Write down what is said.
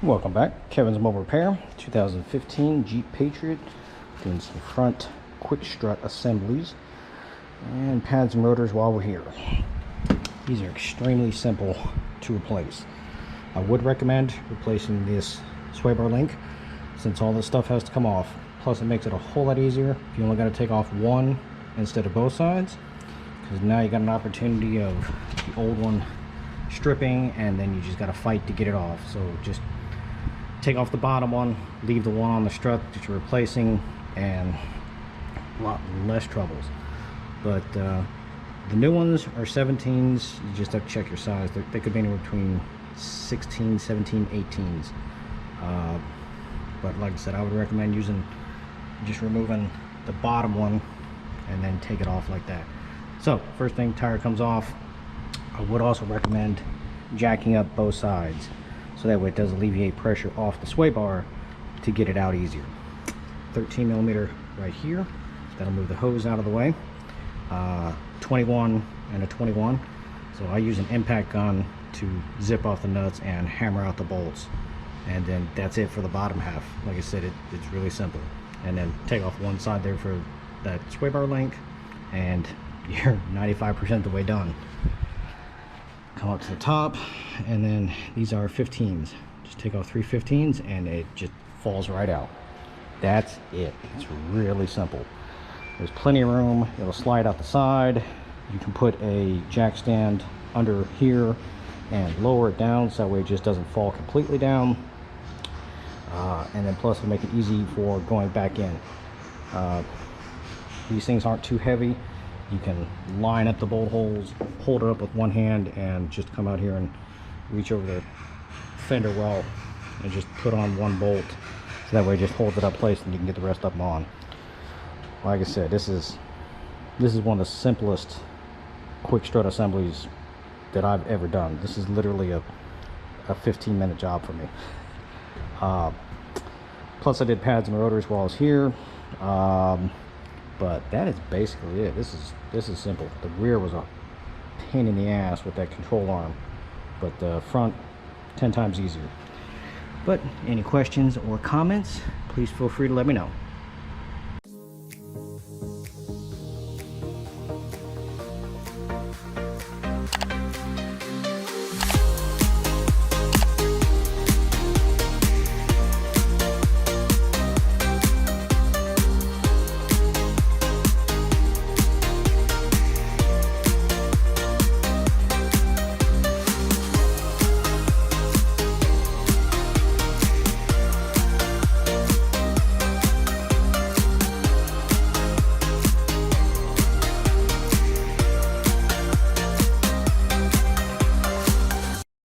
Welcome back. Kevin's Mobile Repair, 2015 Jeep Patriot. Doing some front quick strut assemblies and pads and rotors while we're here. These are extremely simple to replace. I would recommend replacing this sway bar link since all this stuff has to come off. Plus it makes it a whole lot easier if you only got to take off one instead of both sides, because now you got an opportunity of the old one stripping and then you just got to fight to get it off. So just take off the bottom one, leave the one on the strut that you're replacing, and a lot less troubles. But the new ones are 17s. You just have to check your size. They could be anywhere between 16, 17, 18s. But like I said, I would recommend just removing the bottom one and then take it off like that. So first thing, tire comes off. I would also recommend jacking up both sides, so that way it does alleviate pressure off the sway bar to get it out easier. 13mm right here, that'll move the hose out of the way. 21 and a 21. So I use an impact gun to zip off the nuts and hammer out the bolts, and then that's it for the bottom half. Like I said, it's really simple. And then take off one side there for that sway bar link, and you're 95% the way done. Come up to the top, and then these are 15s. Just take off 3 15s and it just falls right out. That's it. It's really simple. There's plenty of room. It'll slide out the side. You can put a jack stand under here and lower it down so that way it just doesn't fall completely down. And then plus it'll make it easy for going back in. These things aren't too heavy. You can line up the bolt holes, hold it up with one hand, and just come out here and reach over the fender well and just put on one bolt, so that way it just holds it up place and you can get the rest of them on. Like I said, this is one of the simplest quick strut assemblies that I've ever done. This is literally a 15-minute job for me. Plus I did pads and rotors while I was here. But that is basically it. This is simple. The rear was a pain in the ass with that control arm, but the front 10 times easier. But any questions or comments, please feel free to let me know.